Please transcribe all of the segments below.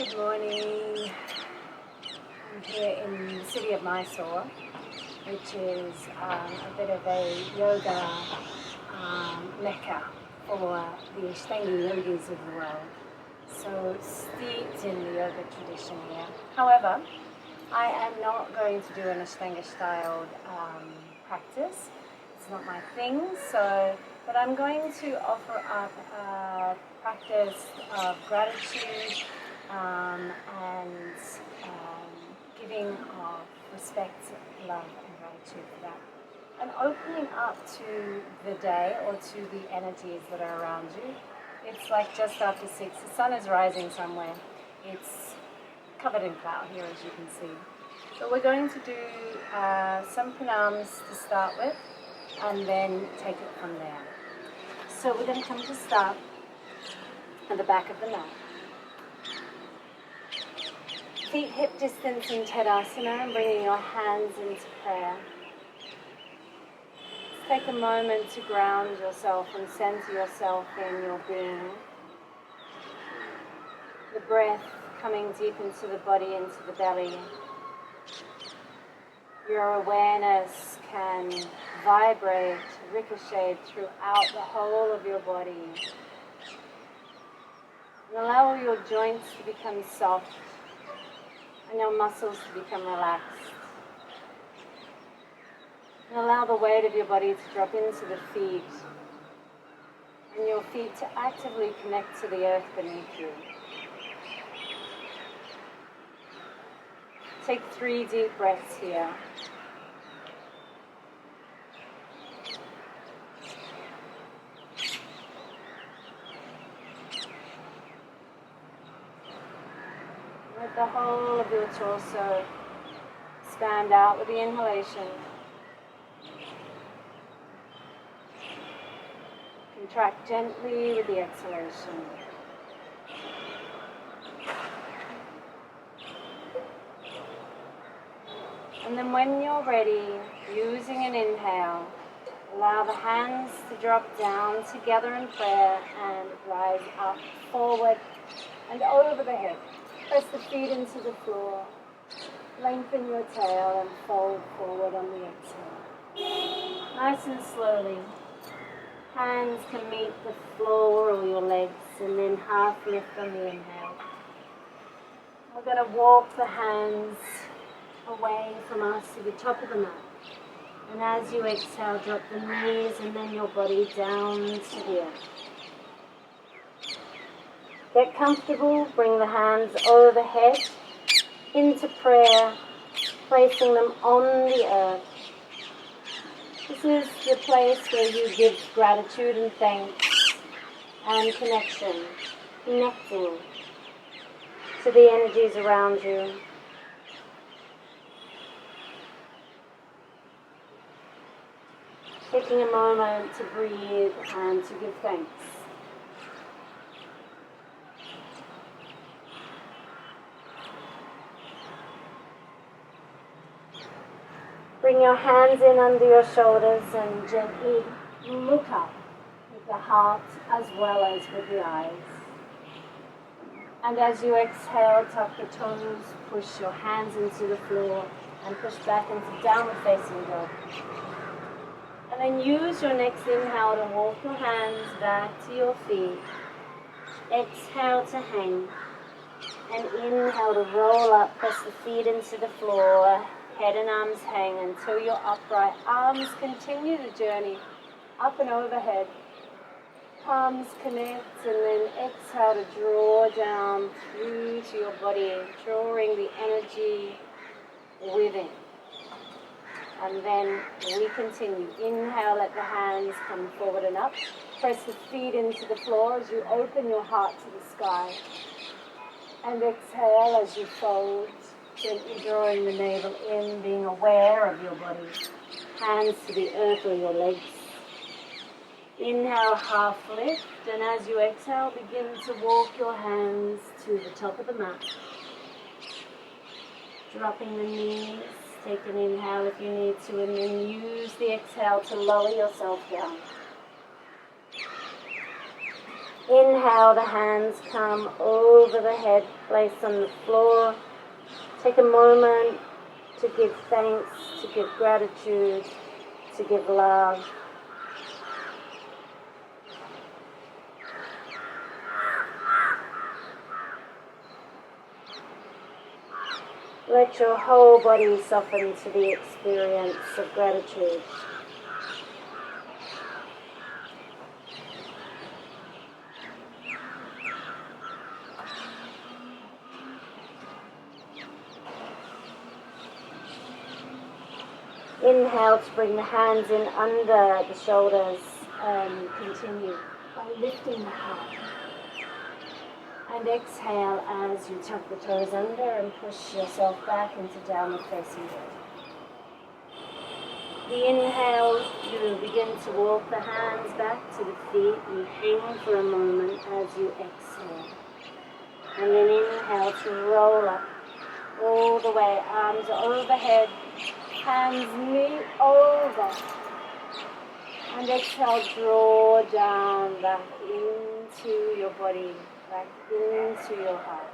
Good morning. I'm here in the city of Mysore, which is a bit of a yoga mecca for the Ashtangi yogis of the world. So steeped in the yoga tradition here. However, I am not going to do an Ashtanga styled practice. It's not my thing, but I'm going to offer up a practice of gratitude and giving of respect, love and gratitude for that. And opening up to the day or to the energies that are around you. It's like just after 6, the sun is rising somewhere. It's covered in cloud here, as you can see. So we're going to do some pranams to start with and then take it from there. So we're going to come to start at the back of the mat. Feet hip distance in Tadasana and bringing your hands into prayer. Just take a moment to ground yourself and center yourself in your being. The breath coming deep into the body, into the belly. Your awareness can vibrate, ricochet throughout the whole of your body. And allow your joints to become soft and your muscles to become relaxed. And allow the weight of your body to drop into the feet and your feet to actively connect to the earth beneath you. Take 3 deep breaths here. Let the whole of your torso expand out with the inhalation. Contract gently with the exhalation. And then when you're ready, using an inhale, allow the hands to drop down together in prayer and rise up, forward and over the head. Press the feet into the floor. Lengthen your tail and fold forward on the exhale. Nice and slowly. Hands can meet the floor or your legs and then half lift on the inhale. We're going to walk the hands away from us to the top of the mat. And as you exhale, drop the knees and then your body down to the earth. Get comfortable, bring the hands overhead into prayer, placing them on the earth. This is the place where you give gratitude and thanks and connection, connecting to the energies around you. Taking a moment to breathe and to give thanks. Bring your hands in under your shoulders and gently look up with the heart as well as with the eyes. And as you exhale, tuck the toes, push your hands into the floor and push back into downward facing dog. And then use your next inhale to walk your hands back to your feet. Exhale to hang. And inhale to roll up, press the feet into the floor. Head and arms hang until you're upright. Arms continue the journey up and overhead. Palms connect and then exhale to draw down through to your body, drawing the energy within. And then we continue. Inhale, let the hands come forward and up. Press the feet into the floor as you open your heart to the sky. And exhale as you fold, gently drawing the navel in, being aware of your body. Hands to the earth or your legs. Inhale, half lift, and as you exhale, begin to walk your hands to the top of the mat. Dropping the knees, take an inhale if you need to, and then use the exhale to lower yourself down. Inhale, the hands come over the head, placed on the floor. Take a moment to give thanks, to give gratitude, to give love. Let your whole body soften to the experience of gratitude. Inhale to bring the hands in under the shoulders and continue by lifting the heart. And exhale as you tuck the toes under and push yourself back into downward facing dog. The inhale, you begin to walk the hands back to the feet and hang for a moment as you exhale. And then inhale to roll up all the way, arms overhead, hands knee over. And exhale, draw down back into your body, back into your heart.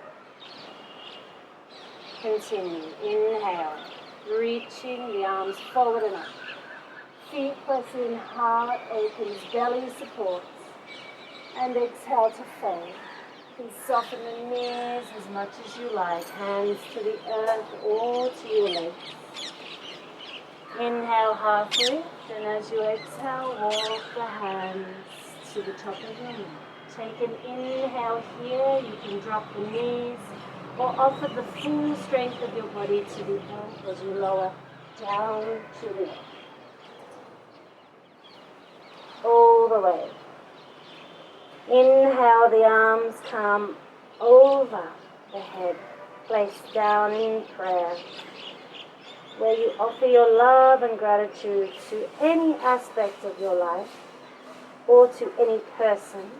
Continue. Inhale, reaching the arms forward and up. Feet press in, heart opens, belly supports. And exhale to fold. You can soften the knees as much as you like. Hands to the earth or to your legs. Inhale, half lift, and as you exhale, walk the hands to the top of your mat. Take an inhale here, you can drop the knees or offer the full strength of your body to the earth as you lower down to the earth. All the way. Inhale, the arms come over the head, placed down in prayer, where you offer your love and gratitude to any aspect of your life or to any person.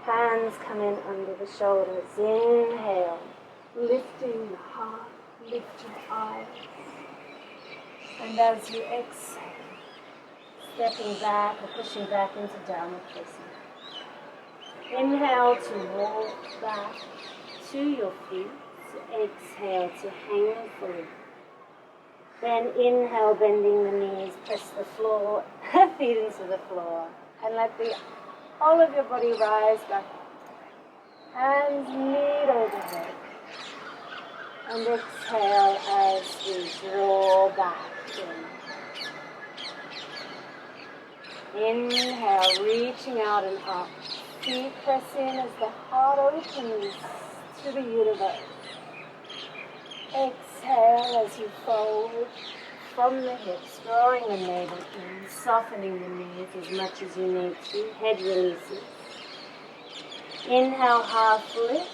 Hands come in under the shoulders. Inhale, lifting the heart, lift your eyes. And as you exhale, stepping back or pushing back into downward facing. Inhale to walk back to your feet. Exhale to hang forward. Then inhale, bending the knees, press the floor, feet into the floor. And let the whole of your body rise back up. Hands meet overhead. And exhale as we draw back in. Inhale, reaching out and up. Feet press in as the heart opens to the universe. Exhale as you fold from the hips, drawing the navel in, softening the knees as much as you need to. Head releases. Inhale, half lift.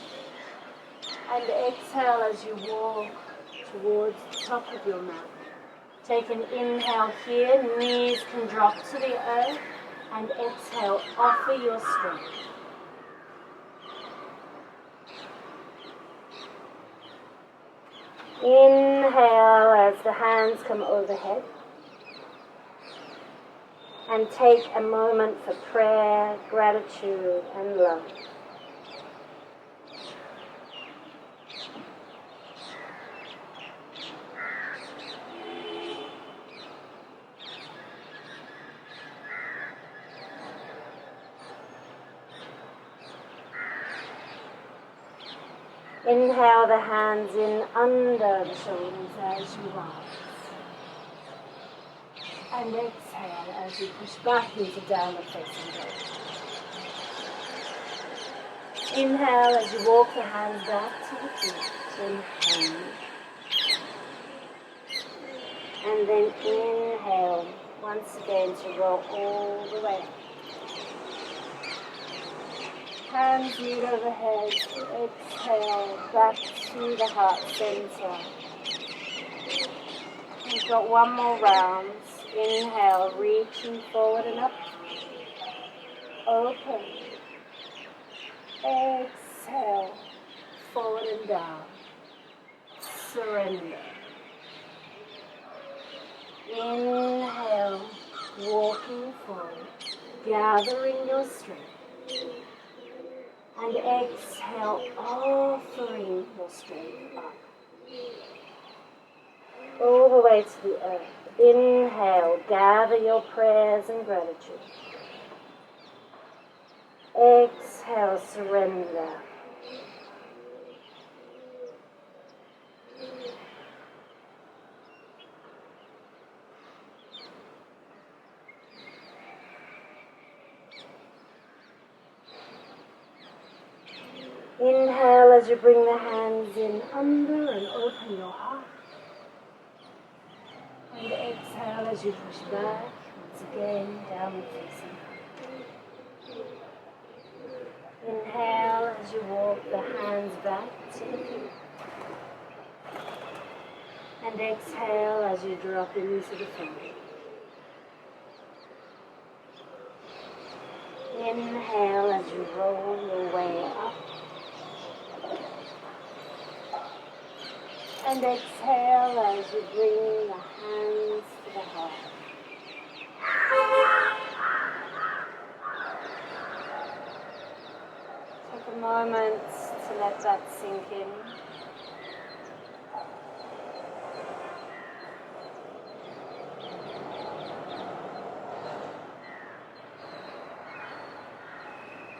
And exhale as you walk towards the top of your mat. Take an inhale here, knees can drop to the earth. And exhale, offer your strength. Inhale as the hands come overhead. And take a moment for prayer, gratitude, and love. Inhale the hands in under the shoulders as you rise. And exhale as you push back into downward facing dog. Inhale as you walk the hands back to the feet and hang. And then inhale once again to roll all the way up. Hands meet overhead. Exhale back to the heart center. We've got one more round. Inhale, reaching forward and up. Open. Exhale. Forward and down. Surrender. Inhale. Walking forward. Gathering your strength. And exhale, offering your strength up. All the way to the earth. Inhale, gather your prayers and gratitude. Exhale, surrender. Inhale as you bring the hands in under and open your heart. And exhale as you push back, once again, downward facing. Inhale as you walk the hands back to the feet. And exhale as you drop into the front. Inhale as you roll your way up. And exhale as you bring the hands to the heart. Take a moment to let that sink in.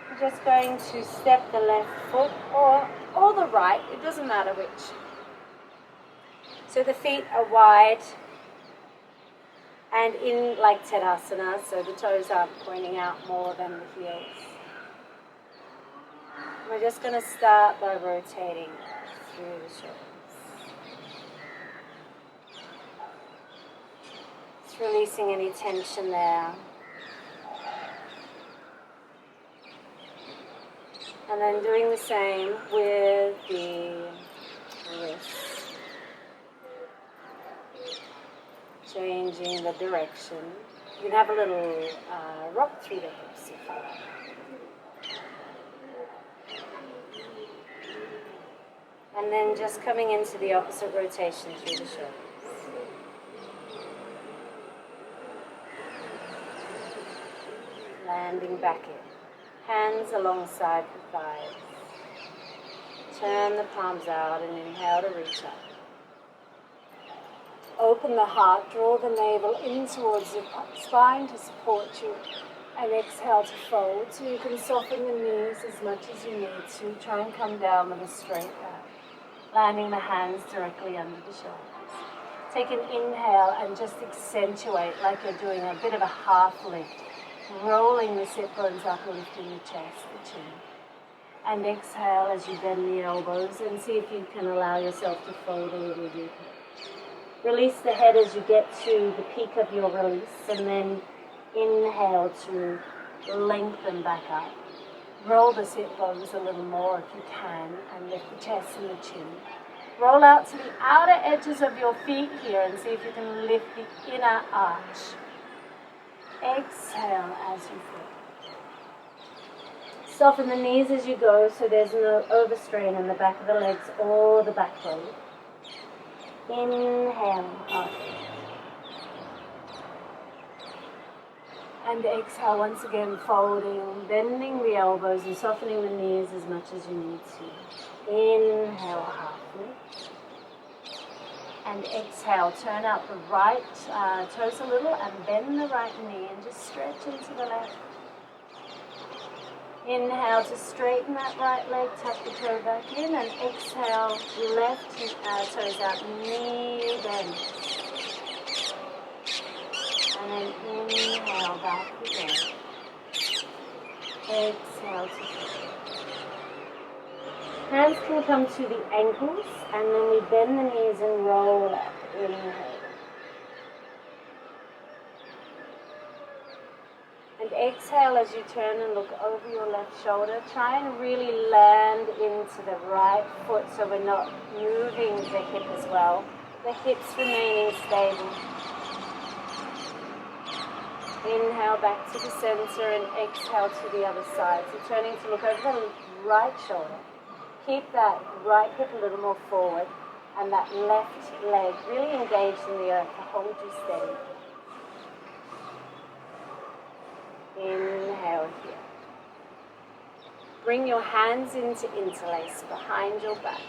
We're just going to step the left foot or the right, it doesn't matter which. So the feet are wide and in like Tadasana, so the toes aren't pointing out more than the heels. We're just going to start by rotating through the shoulders. Just releasing any tension there. And then doing the same with the wrists. Changing the direction. You can have a little rock through the hips if you like. And then just coming into the opposite rotation through the shoulders. Landing back in. Hands alongside the thighs. Turn the palms out and inhale to reach up. Open the heart, draw the navel in towards your spine to support you. And exhale to fold, so you can soften the knees as much as you need to. Try and come down with a straight back. Landing the hands directly under the shoulders. Take an inhale and just accentuate like you're doing a bit of a half lift. Rolling the sit bones up, lifting the chest, the chin. And exhale as you bend the elbows and see if you can allow yourself to fold a little deeper. Release the head as you get to the peak of your release, and then inhale to lengthen back up. Roll the sit bones a little more if you can, and lift the chest and the chin. Roll out to the outer edges of your feet here and see if you can lift the inner arch. Exhale as you fall. Soften the knees as you go so there's no overstrain in the back of the legs or the back body. Inhale up. And exhale once again, folding, bending the elbows and softening the knees as much as you need to. Inhale half lift. And exhale, turn out the right toes a little and bend the right knee and just stretch into the left. Inhale to straighten that right leg, tuck the toe back in, and exhale, left toes out, knee bend. And then inhale back again. Exhale to straighten. Hands can come to the ankles, and then we bend the knees and roll up. Inhale. And exhale as you turn and look over your left shoulder. Try and really land into the right foot so we're not moving the hip as well. The hips remaining stable. Inhale back to the center and exhale to the other side. So turning to look over the right shoulder. Keep that right hip a little more forward and that left leg really engaged in the earth to hold you steady. Inhale here. Bring your hands into interlace behind your back.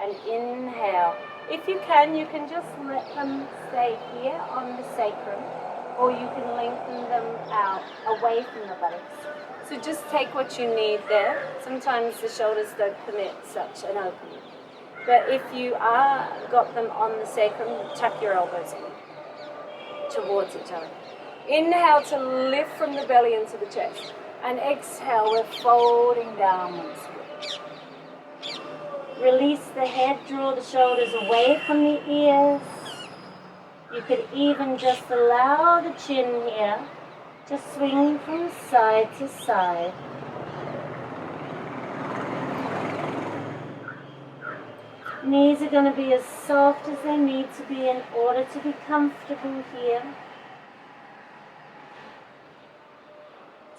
And inhale. If you can just let them stay here on the sacrum, or you can lengthen them out away from the buttocks. So just take what you need there. Sometimes the shoulders don't permit such an opening. But if you are got them on the sacrum, tuck your elbows in towards each other. Inhale to lift from the belly into the chest. And exhale, we're folding downwards. Release the head, draw the shoulders away from the ears. You could even just allow the chin here to swing from side to side. Knees are going to be as soft as they need to be in order to be comfortable here.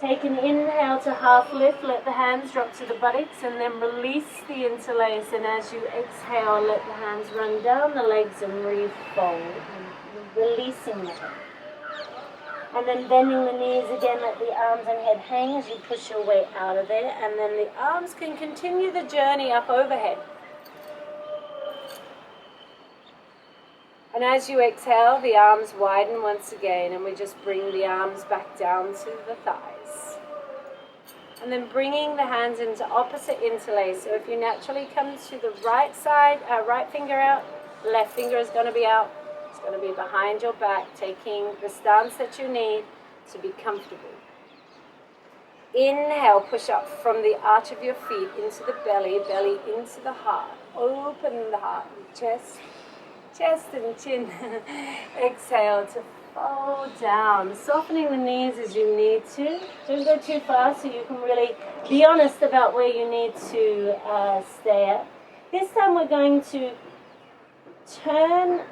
Take an inhale to half lift, let the hands drop to the buttocks and then release the interlace, and as you exhale let the hands run down the legs and refold, and releasing the head. And then bending the knees again, let the arms and head hang as you push your way out of there, and then the arms can continue the journey up overhead. And as you exhale, the arms widen once again, and we just bring the arms back down to the thighs. And then bringing the hands into opposite interlace. So if you naturally come to the right side, right finger out, left finger is going to be out. It's going to be behind your back, taking the stance that you need to be comfortable. Inhale, push up from the arch of your feet into the belly, belly into the heart. Open the heart and chest and chin. Exhale to fold down, softening the knees as you need to. Don't go too far so you can really be honest about where you need to stay at. This time we're going to turn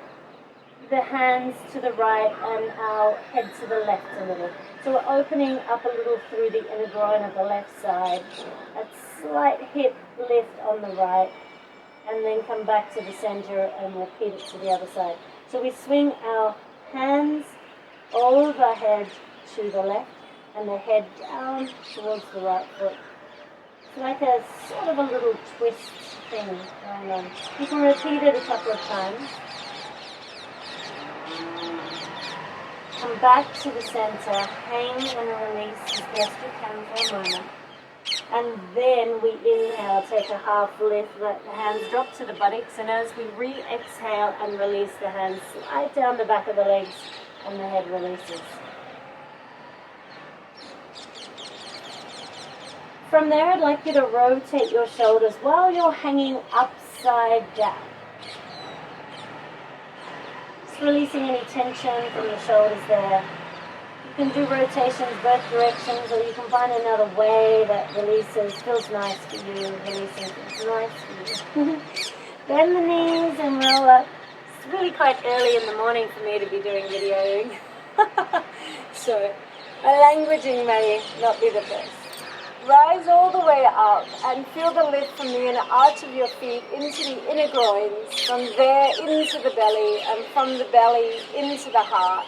the hands to the right and our head to the left a little. So we're opening up a little through the inner groin of the left side. A slight hip lift on the right, and then come back to the center and repeat it to the other side. So we swing our hands overhead to the left and the head down towards the right foot. It's like a sort of a little twist thing going on. You can repeat it a couple of times. Come back to the center, hang and release as best you can for a moment. And then we inhale, take a half lift, let the hands drop to the buttocks, and as we re-exhale and release the hands, slide down the back of the legs and the head releases. From there, I'd like you to rotate your shoulders while you're hanging upside down. Just releasing any tension from the shoulders there. You can do rotations both directions, or you can find another way that releases, feels nice for you, releasing feels nice for you. Bend the knees and roll up. It's really quite early in the morning for me to be doing videoing. So my languaging may not be the best. Rise all the way up and feel the lift from the inner arch of your feet into the inner groins, from there into the belly, and from the belly into the heart,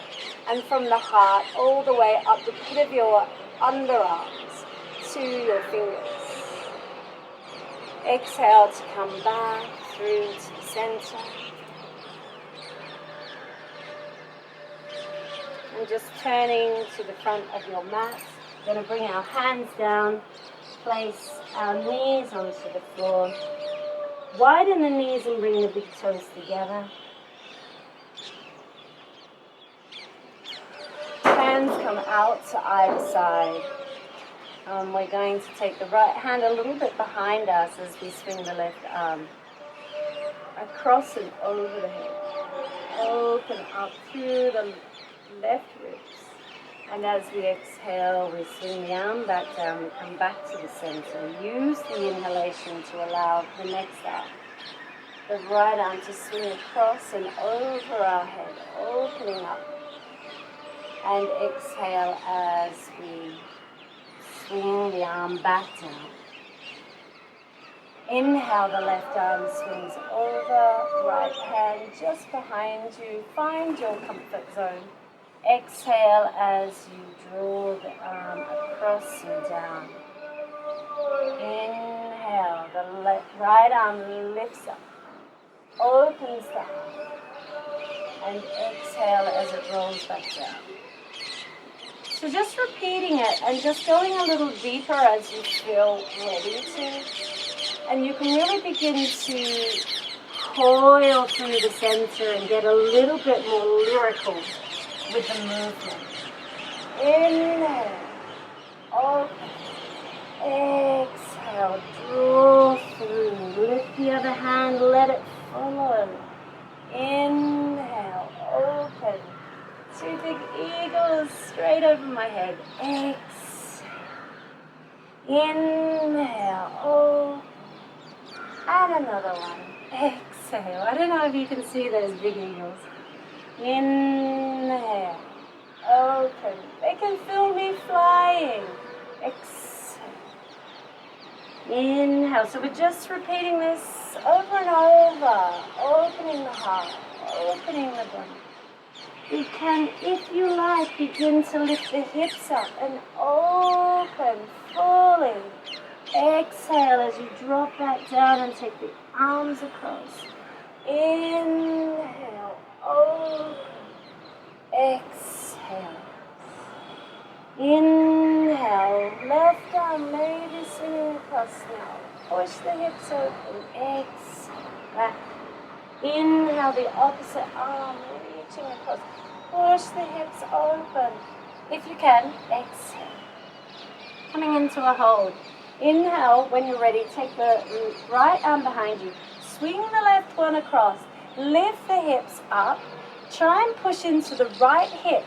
and from the heart all the way up the pit of your underarms to your fingers. Exhale to come back through to the center. And just turning to the front of your mat. We're going to bring our hands down, place our knees onto the floor. Widen the knees and bring the big toes together. Hands come out to either side. We're going to take the right hand a little bit behind us as we swing the left arm across and over the head. Open up through the left ribs. And as we exhale, we swing the arm back down, we come back to the center. Use the inhalation to allow the next arm, the right arm, to swing across and over our head, opening up. And exhale as we swing the arm back down. Inhale, the left arm swings over, right hand just behind you. Find your comfort zone. Exhale as you draw the arm across and down. Inhale, the right arm lifts up, opens the heart, and exhale as it rolls back down. So just repeating it and just going a little deeper as you feel ready to. And you can really begin to coil through the center and get a little bit more lyrical with the movement. Inhale, open, exhale, draw through, lift the other hand, let it follow. Inhale, open, two big eagles straight over my head. Exhale, inhale, open, and another one. Exhale. I don't know if you can see those big eagles. Inhale, open. They can feel me flying. Exhale. Inhale. So we're just repeating this over and over. Opening the heart, opening the body. You can, if you like, begin to lift the hips up and open fully. Exhale as you drop back down and take the arms across. Inhale, open, exhale. Inhale, left arm maybe swinging across now. Push the hips open, exhale, back. Inhale, the opposite arm reaching across. Push the hips open. If you can, exhale. Coming into a hold. Inhale, when you're ready, take the right arm behind you. Swing the left one across. Lift the hips up. Try and push into the right hip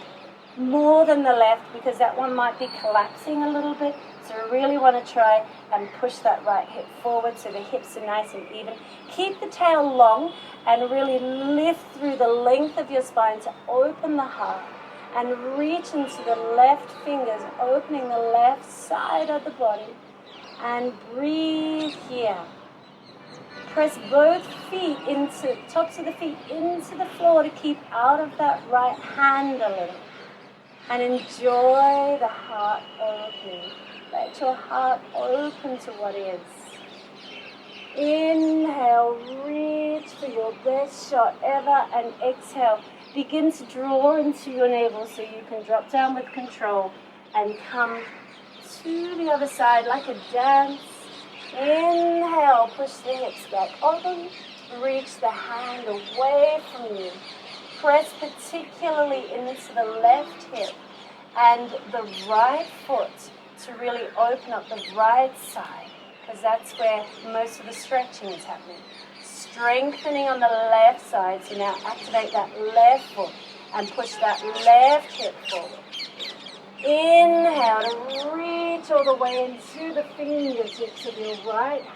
more than the left because that one might be collapsing a little bit. So we really want to try and push that right hip forward so the hips are nice and even. Keep the tail long and really lift through the length of your spine to open the heart. And reach into the left fingers, opening the left side of the body. And breathe here. Press both feet into, tops of the feet into the floor to keep out of that right hand a little. And enjoy the heart opening. Let your heart open to what is. Inhale, reach for your best shot ever, and exhale. Begin to draw into your navel so you can drop down with control and come to the other side like a dance. Inhale, push the hips back open. Reach the hand away from you. Press particularly into the left hip and the right foot to really open up the right side because that's where most of the stretching is happening. Strengthening on the left side, so now activate that left foot and push that left hip forward. Inhale to reach all the way into the fingertips of your right hand.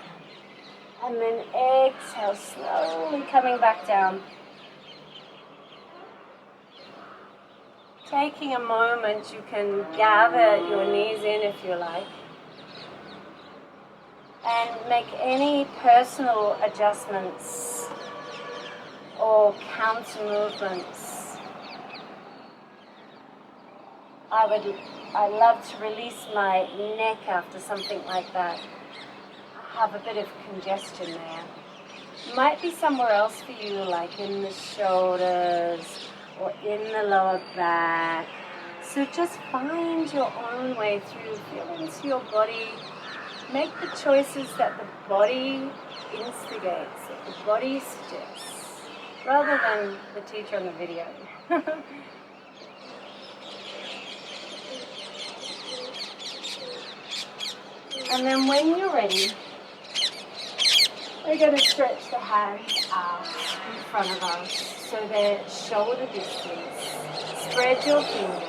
And then exhale, slowly coming back down. Taking a moment, you can gather your knees in if you like. And make any personal adjustments or counter movements. I love to release my neck after something like that. I have a bit of congestion there. Might be somewhere else for you, like in the shoulders or in the lower back. So just find your own way through. Feel into your body. Make the choices that the body instigates, that the body suggests, rather than the teacher on the video. And then when you're ready, we're going to stretch the hands out in front of us so they're shoulder distance. Spread your fingers.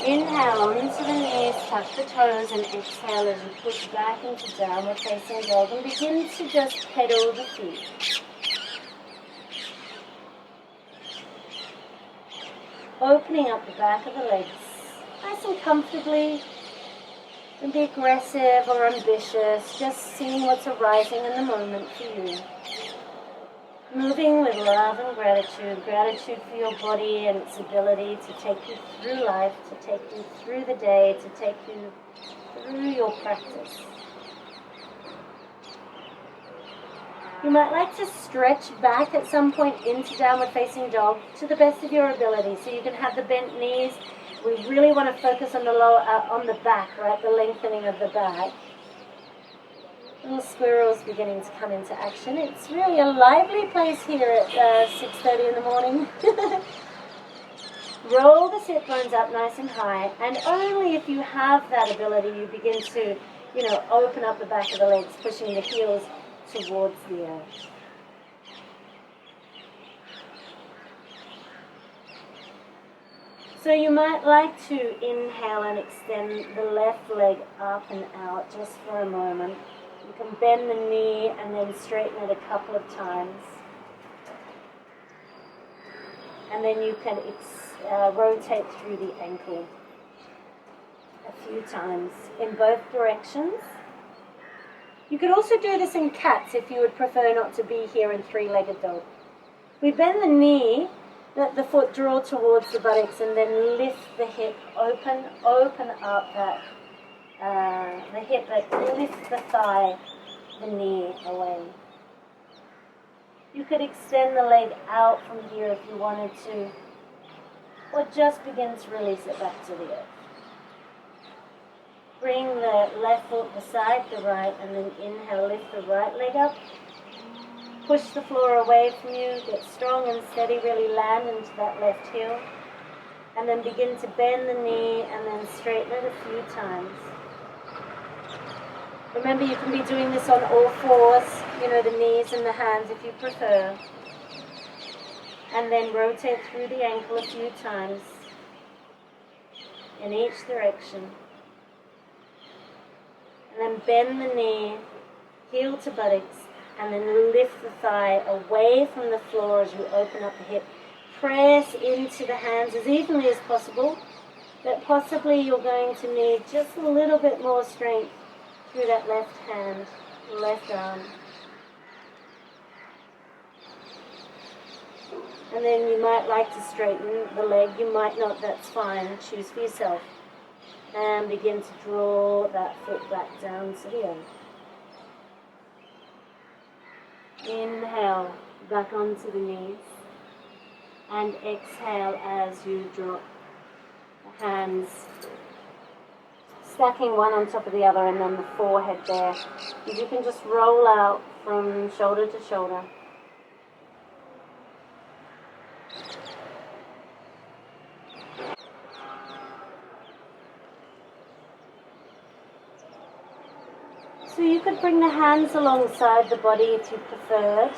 Inhale onto the knees, touch the toes, and exhale as you push back into downward facing dog and begin to just pedal the feet. opening up the back of the legs nice and comfortably. Don't be aggressive or ambitious, just seeing what's arising in the moment for you. Moving with love and gratitude, gratitude for your body and its ability to take you through life, to take you through the day, to take you through your practice. You might like to stretch back at some point into downward facing dog to the best of your ability. So you can have the bent knees. We really want to focus on the on the back, right? The lengthening of the back. Little squirrels beginning to come into action. It's really a lively place here at 6:30 in the morning. Roll the sit bones up nice and high, and only if you have that ability you begin to, open up the back of the legs, pushing the heels towards the earth. So you might like to inhale and extend the left leg up and out just for a moment. You can bend the knee and then straighten it a couple of times. And then you can rotate through the ankle a few times in both directions. You could also do this in cats if you would prefer not to be here in three-legged dog. We bend the knee, let the foot draw towards the buttocks, and then lift the hip, open up that the hip, that lifts the thigh, the knee away. You could extend the leg out from here if you wanted to, or just begin to release it back to the earth. Bring the left foot beside the right, and then inhale, lift the right leg up. Push the floor away from you, get strong and steady, really land into that left heel. And then begin to bend the knee and then straighten it a few times. Remember, you can be doing this on all fours, the knees and the hands if you prefer. And then rotate through the ankle a few times in each direction. And then bend the knee, heel to buttocks, and then lift the thigh away from the floor as you open up the hip. Press into the hands as evenly as possible, but possibly you're going to need just a little bit more strength through that left hand, left arm. And then you might like to straighten the leg, you might not, that's fine, choose for yourself. And begin to draw that foot back down to the earth. Inhale, back onto the knees. And exhale as you drop the hands, stacking one on top of the other, and then the forehead there. And you can just roll out from shoulder to shoulder. So you could bring the hands alongside the body if you preferred,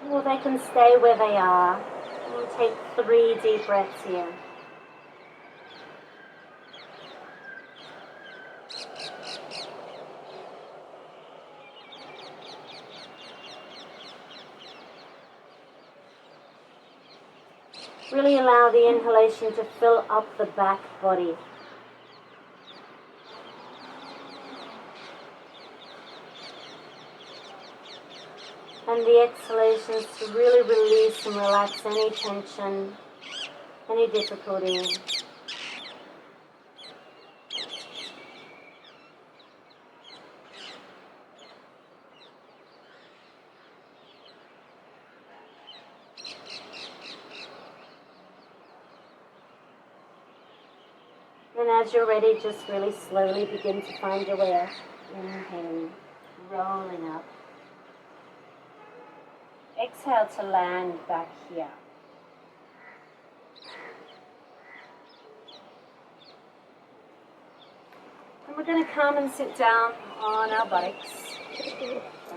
or they can stay where they are. We'll take 3 deep breaths here. Really allow the inhalation to fill up the back body. And the exhalations to really release and relax any tension, any difficulty. And as you're ready, just really slowly begin to find your way up. Inhaling, rolling up. Exhale to land back here. And we're going to come and sit down on our buttocks.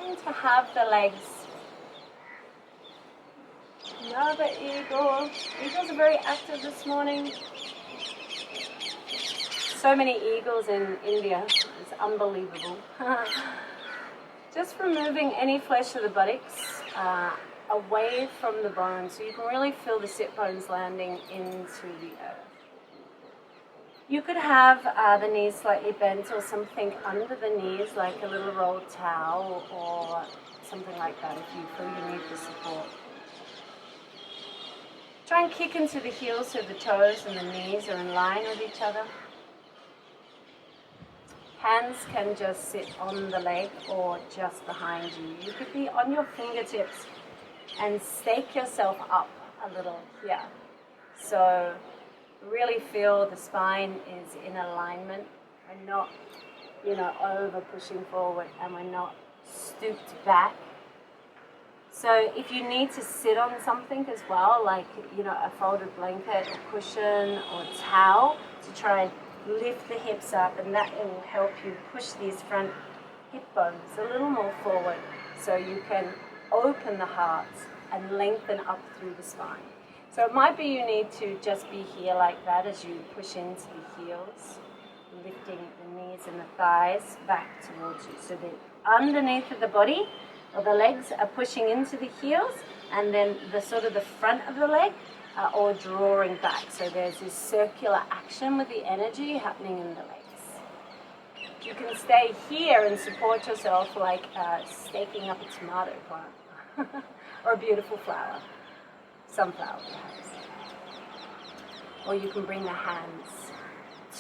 And to have the legs. Another eagle. Eagles are very active this morning. So many eagles in India. It's unbelievable. Just removing any flesh of the buttocks away from the bone, so you can really feel the sit bones landing into the earth. You could have the knees slightly bent or something under the knees, like a little rolled towel or something like that if you feel you need the support. Try and kick into the heels so the toes and the knees are in line with each other. Hands can just sit on the leg or just behind you. You could be on your fingertips and stake yourself up a little here. So really feel the spine is in alignment. We're not, over pushing forward, and we're not stooped back. So if you need to sit on something as well, like, a folded blanket or cushion or towel, to try and lift the hips up, and that will help you push these front hip bones a little more forward so you can open the heart and lengthen up through the spine. So it might be you need to just be here like that as you push into the heels, lifting the knees and the thighs back towards you. So the underneath of the body, or the legs, are pushing into the heels, and then the front of the leg are all drawing back. So there's this circular action with the energy happening in the legs. You can stay here and support yourself like staking up a tomato plant or a beautiful flower, sunflower perhaps. Or you can bring the hands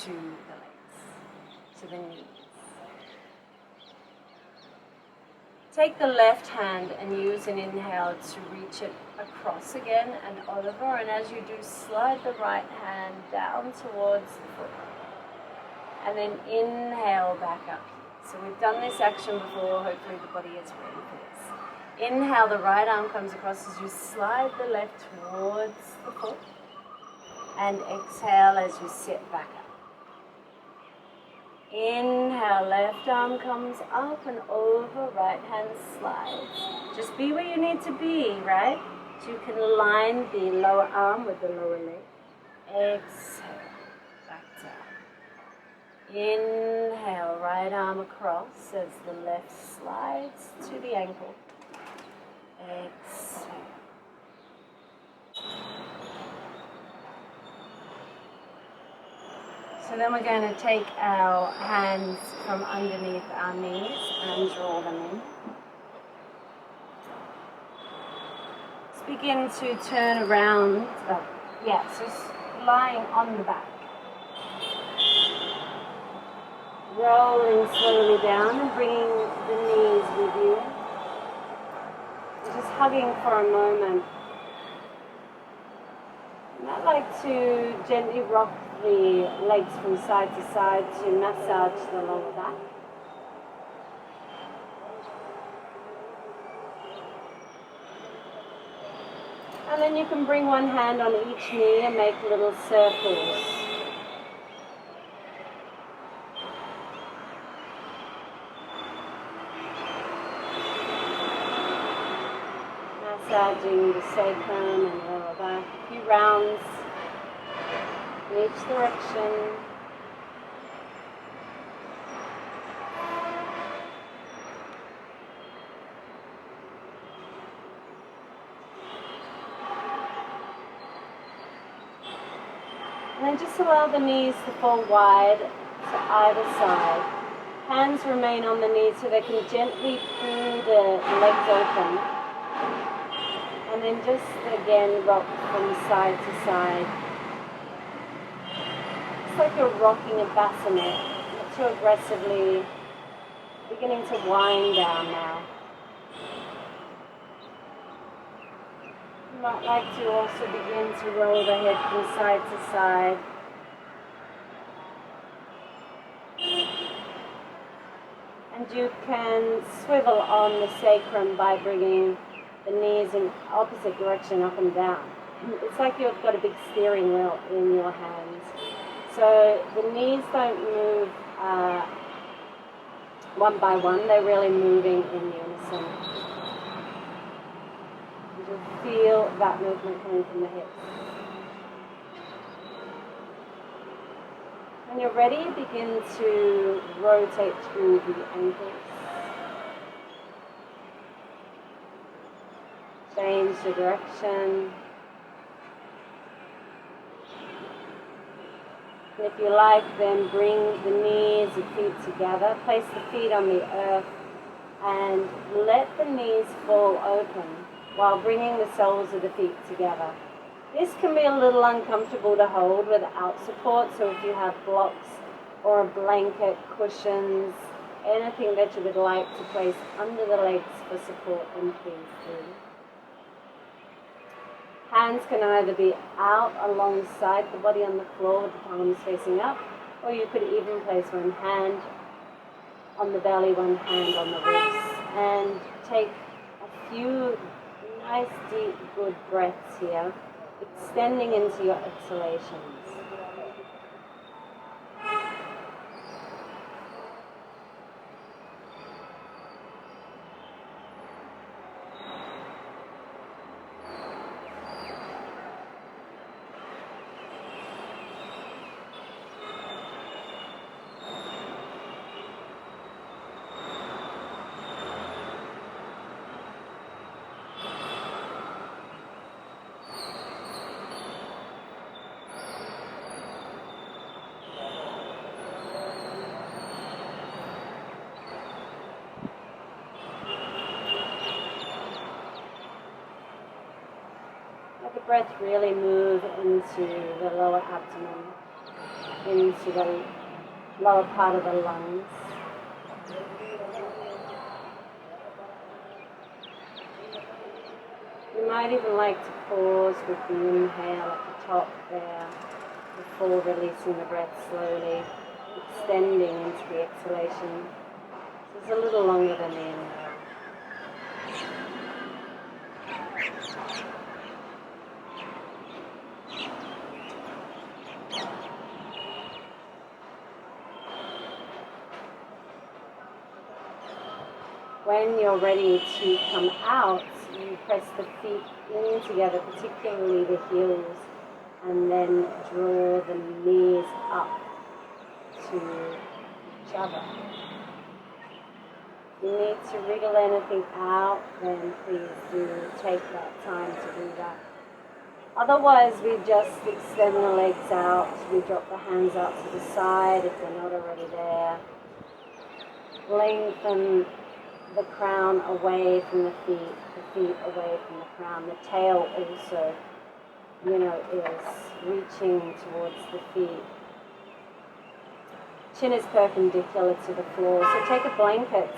to the legs, to the knees. Take the left hand and use an inhale to reach it across again and over, and as you do, slide the right hand down towards the foot. And then inhale back up. So we've done this action before, hopefully the body is ready for this. Inhale, the right arm comes across as you slide the left towards the foot, and exhale as you sit back up. Inhale, left arm comes up and over, right hand slides. Just be where you need to be, right? So you can align the lower arm with the lower leg. Exhale, back down. Inhale, right arm across as the left slides to the ankle. Exhale. So then we're going to take our hands from underneath our knees and draw them in. Let's begin to turn around. So lying on the back. Rolling slowly down and bringing the knees with you. Just hugging for a moment. And I'd like to gently rock the legs from side to side to massage the lower back. And then you can bring one hand on each knee and make little circles. Massaging the sacrum and lower back. A few rounds in each direction. And then just allow the knees to fall wide to either side. Hands remain on the knees so they can gently pull the legs open. And then just again rock from side to side. It's like you're rocking a bassinet, not too aggressively, beginning to wind down now. You might like to also begin to roll the head from side to side. And you can swivel on the sacrum by bringing the knees in opposite direction up and down. It's like you've got a big steering wheel in your hands. So the knees don't move one by one, they're really moving in unison. You just feel that movement coming from the hips. When you're ready, begin to rotate through the ankles. Same your direction. And if you like, then bring the knees and feet together. Place the feet on the earth and let the knees fall open while bringing the soles of the feet together. This can be a little uncomfortable to hold without support, so if you have blocks or a blanket, cushions, anything that you would like to place under the legs for support, then please do. Hands can either be out alongside the body on the floor with the palms facing up, or you could even place one hand on the belly, one hand on the ribs, and take a few nice, deep, good breaths here, extending into your exhalations. Let the breath really move into the lower abdomen, into the lower part of the lungs. You might even like to pause with the inhale at the top there before releasing the breath slowly, extending into the exhalation. So it's a little longer than the inhale. When you're ready to come out, you press the feet in together, particularly the heels, and then draw the knees up to each other. If you need to wriggle anything out, then please do take that time to do that. Otherwise, we just extend the legs out, we drop the hands out to the side if they're not already there. Lengthen the crown away from the feet away from the crown. The tail also, is reaching towards the feet. Chin is perpendicular to the floor, so take a blanket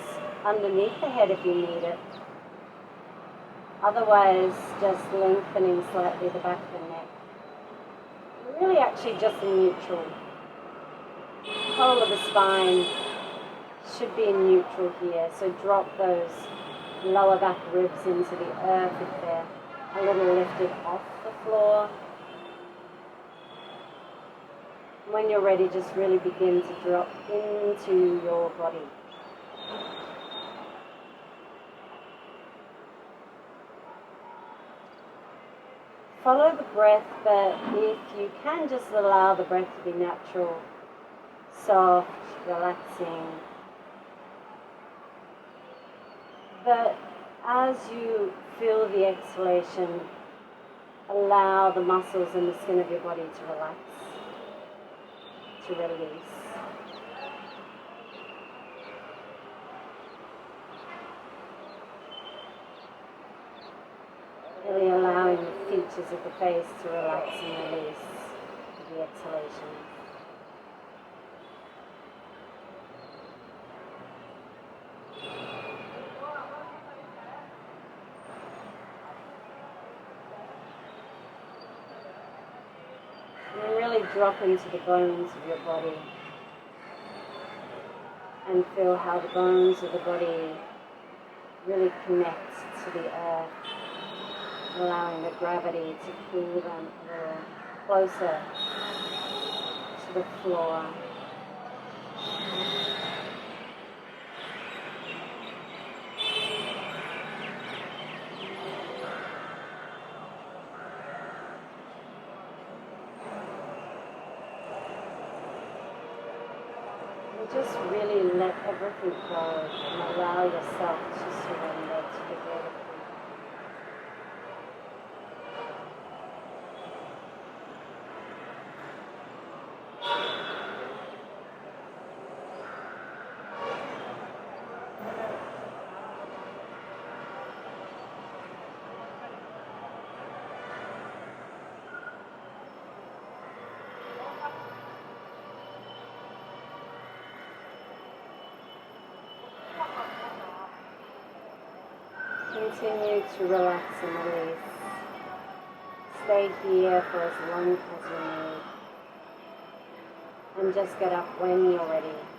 underneath the head if you need it. Otherwise, just lengthening slightly the back of the neck. Really actually just in neutral. The whole of the spine should be in neutral here, so drop those lower back ribs into the earth if they're a little lifted off the floor. When you're ready, just really begin to drop into your body. Follow the breath, but if you can, just allow the breath to be natural, soft, relaxing. But as you feel the exhalation, allow the muscles and the skin of your body to relax, to release. Really allowing the features of the face to relax and release with the exhalation. And really drop into the bones of your body and feel how the bones of the body really connect to the earth, allowing the gravity to pull them a little closer to the floor. And just really let everything go and allow yourself to surrender to the beautiful. Continue to relax and release. Stay here for as long as you need. And just get up when you're ready.